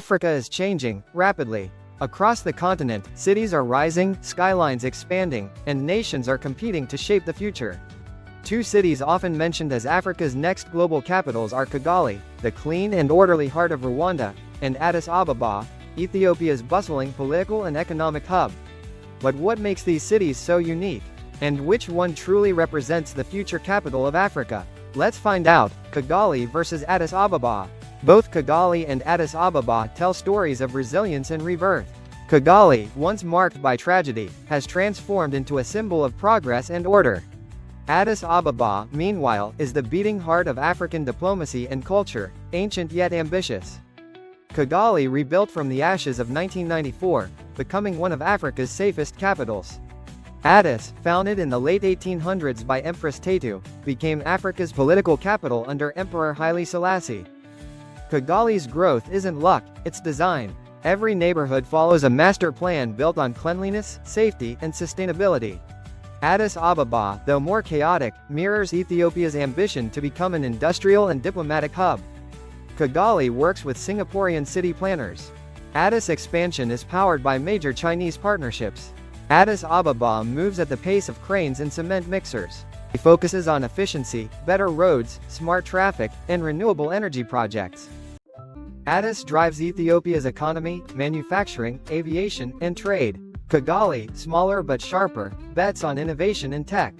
Africa is changing rapidly. Across the continent, cities are rising, skylines expanding, and nations are competing to shape the future. Two cities often mentioned as Africa's next global capitals are Kigali, the clean and orderly heart of Rwanda, and Addis Ababa, Ethiopia's bustling political and economic hub. But what makes these cities so unique? And which one truly represents the future capital of Africa? Let's find out. Kigali versus Addis Ababa. Both Kigali and Addis Ababa tell stories of resilience and rebirth. Kigali, once marked by tragedy, has transformed into a symbol of progress and order. Addis Ababa, meanwhile, is the beating heart of African diplomacy and culture, ancient yet ambitious. Kigali rebuilt from the ashes of 1994, becoming one of Africa's safest capitals. Addis, founded in the late 1800s by Empress Tetu, became Africa's political capital under Emperor Haile Selassie. Kigali's growth isn't luck, it's design. Every neighborhood follows a master plan built on cleanliness, safety, and sustainability. Addis Ababa, though more chaotic, mirrors Ethiopia's ambition to become an industrial and diplomatic hub. Kigali works with Singaporean city planners. Addis expansion is powered by major Chinese partnerships. Addis Ababa moves at the pace of cranes and cement mixers. It focuses on efficiency, better roads, smart traffic, and renewable energy projects. Addis drives Ethiopia's economy, manufacturing, aviation, and trade. Kigali, smaller but sharper, bets on innovation and tech.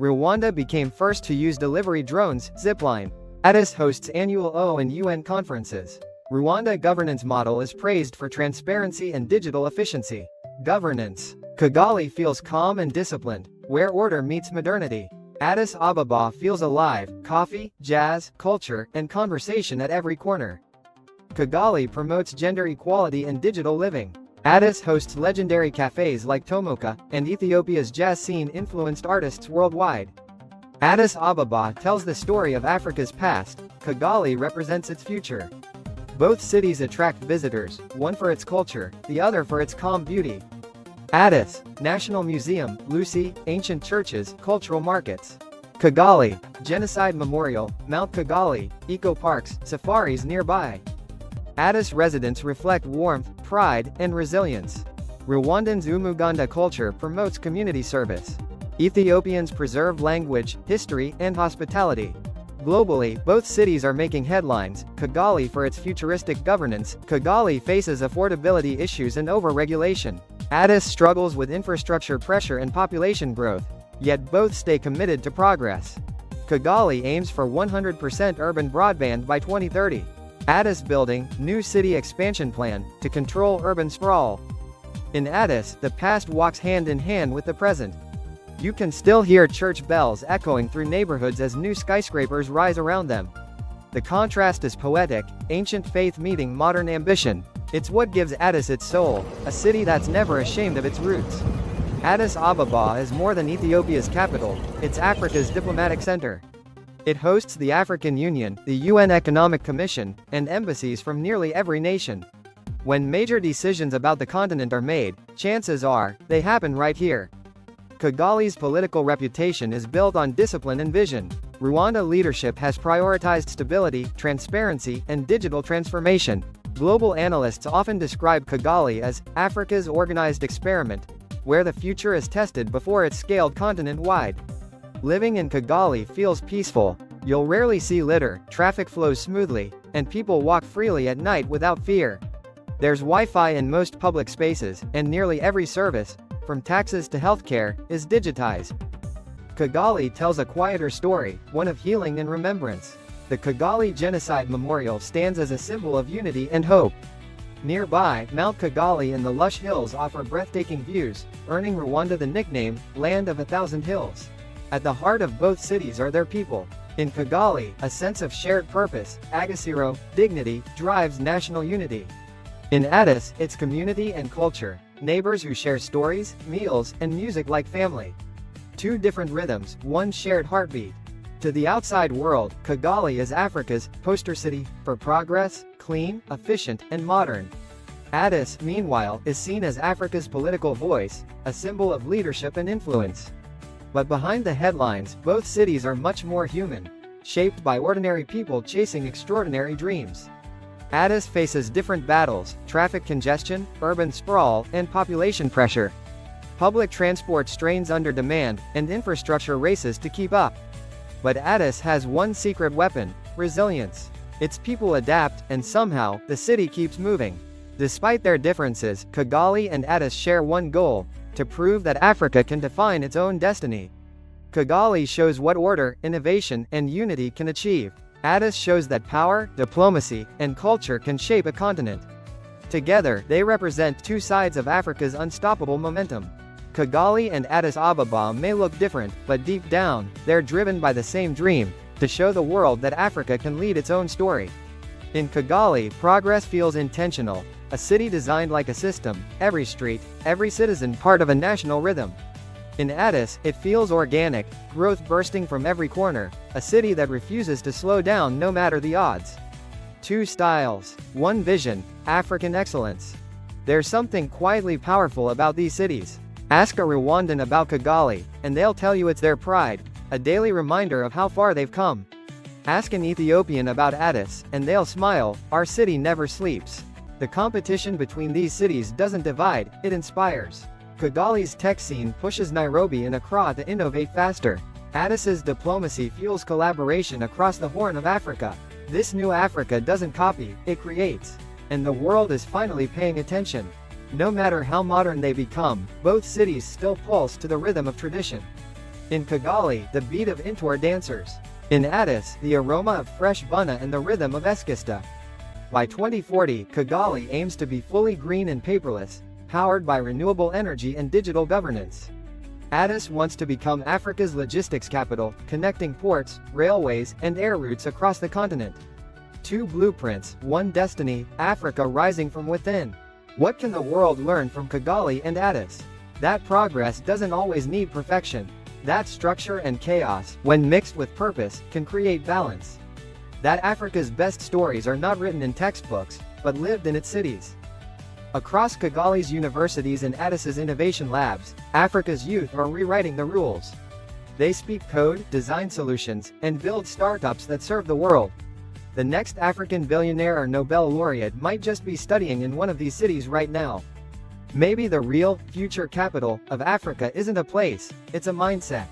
Rwanda became first to use delivery drones, zipline. Addis hosts annual ONU and UN conferences. Rwanda governance model is praised for transparency and digital efficiency. Governance. Kigali feels calm and disciplined, where order meets modernity. Addis Ababa feels alive, coffee, jazz, culture, and conversation at every corner. Kigali promotes gender equality and digital living. Addis hosts legendary cafes like Tomoka, and Ethiopia's jazz scene influenced artists worldwide. Addis Ababa tells the story of Africa's past, Kigali represents its future. Both cities attract visitors, one for its culture, the other for its calm beauty. Addis, National Museum, Lucy, ancient churches, cultural markets. Kigali, Genocide Memorial, Mount Kigali, eco-parks, safaris nearby. Addis residents reflect warmth, pride, and resilience. Rwandans' Umuganda culture promotes community service. Ethiopians preserve language, history, and hospitality. Globally, both cities are making headlines, Kigali for its futuristic governance, Kigali faces affordability issues and overregulation. Addis struggles with infrastructure pressure and population growth, yet both stay committed to progress. Kigali aims for 100% urban broadband by 2030. Addis building, new city expansion plan, to control urban sprawl. In Addis, the past walks hand in hand with the present. You can still hear church bells echoing through neighborhoods as new skyscrapers rise around them. The contrast is poetic, ancient faith meeting modern ambition. It's what gives Addis its soul, a city that's never ashamed of its roots. Addis Ababa is more than Ethiopia's capital, it's Africa's diplomatic center. It hosts the African Union, the UN Economic Commission, and embassies from nearly every nation. When major decisions about the continent are made, chances are, they happen right here. Kigali's political reputation is built on discipline and vision. Rwanda leadership has prioritized stability, transparency, and digital transformation. Global analysts often describe Kigali as Africa's organized experiment, where the future is tested before it's scaled continent-wide. Living in Kigali feels peaceful. You'll rarely see litter, traffic flows smoothly, and people walk freely at night without fear. There's Wi-Fi in most public spaces, and nearly every service, from taxis to healthcare, is digitized. Kigali tells a quieter story, one of healing and remembrance. The Kigali Genocide Memorial stands as a symbol of unity and hope. Nearby, Mount Kigali and the lush hills offer breathtaking views, earning Rwanda the nickname, Land of a Thousand Hills. At the heart of both cities are their people. In Kigali, a sense of shared purpose, agasiro, dignity, drives national unity. In Addis, it's community and culture, neighbors who share stories, meals, and music like family. Two different rhythms, one shared heartbeat. To the outside world, Kigali is Africa's poster city for progress, clean, efficient, and modern. Addis, meanwhile, is seen as Africa's political voice, a symbol of leadership and influence. But behind the headlines, both cities are much more human, shaped by ordinary people chasing extraordinary dreams. Addis faces different battles: traffic congestion, urban sprawl, and population pressure. Public transport strains under demand, and infrastructure races to keep up. But Addis has one secret weapon: resilience. Its people adapt, and somehow, the city keeps moving. Despite their differences, Kigali and Addis share one goal: to prove that Africa can define its own destiny. Kigali shows what order, innovation, and unity can achieve. Addis shows that power, diplomacy, and culture can shape a continent. Together, they represent two sides of Africa's unstoppable momentum. Kigali and Addis Ababa may look different, but deep down, they're driven by the same dream: to show the world that Africa can lead its own story. In Kigali, progress feels intentional, a city designed like a system, every street, every citizen part of a national rhythm. In Addis, it feels organic, growth bursting from every corner, a city that refuses to slow down no matter the odds. Two styles, one vision: African excellence. There's something quietly powerful about these cities. Ask a Rwandan about Kigali, and they'll tell you it's their pride, a daily reminder of how far they've come. Ask an Ethiopian about Addis, and they'll smile: our city never sleeps. The competition between these cities doesn't divide, it inspires. Kigali's tech scene pushes Nairobi and Accra to innovate faster. Addis's diplomacy fuels collaboration across the Horn of Africa. This new Africa doesn't copy, it creates. And the world is finally paying attention. No matter how modern they become, both cities still pulse to the rhythm of tradition. In Kigali, the beat of Intour dancers. In Addis, the aroma of fresh bunna and the rhythm of eskista. By 2040, Kigali aims to be fully green and paperless, powered by renewable energy and digital governance. Addis wants to become Africa's logistics capital, connecting ports, railways, and air routes across the continent. Two blueprints, one destiny: Africa rising from within. What can the world learn from Kigali and Addis? That progress doesn't always need perfection. That structure and chaos, when mixed with purpose, can create balance. That Africa's best stories are not written in textbooks, but lived in its cities. Across Kigali's universities and Addis's innovation labs, Africa's youth are rewriting the rules. They speak code, design solutions, and build startups that serve the world. The next African billionaire or Nobel laureate might just be studying in one of these cities right now. Maybe the real, future capital of Africa isn't a place, it's a mindset.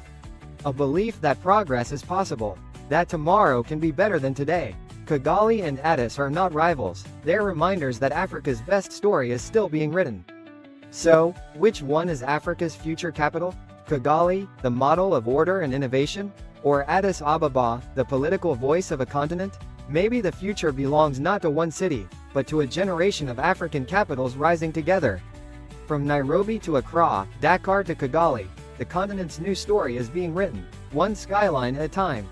A belief that progress is possible, that tomorrow can be better than today. Kigali and Addis are not rivals, they're reminders that Africa's best story is still being written. So, which one is Africa's future capital? Kigali, the model of order and innovation? Or Addis Ababa, the political voice of a continent? Maybe the future belongs not to one city, but to a generation of African capitals rising together. From Nairobi to Accra, Dakar to Kigali, the continent's new story is being written, one skyline at a time.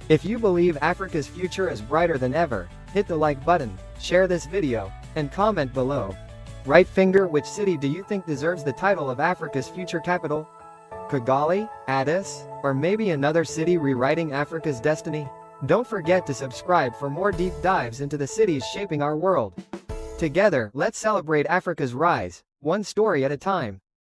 If you believe Africa's future is brighter than ever, hit the like button, share this video, and comment below. Right finger: which city do you think deserves the title of Africa's future capital? Kigali, Addis, or maybe another city rewriting Africa's destiny? Don't forget to subscribe for more deep dives into the cities shaping our world. Together, let's celebrate Africa's rise, one story at a time.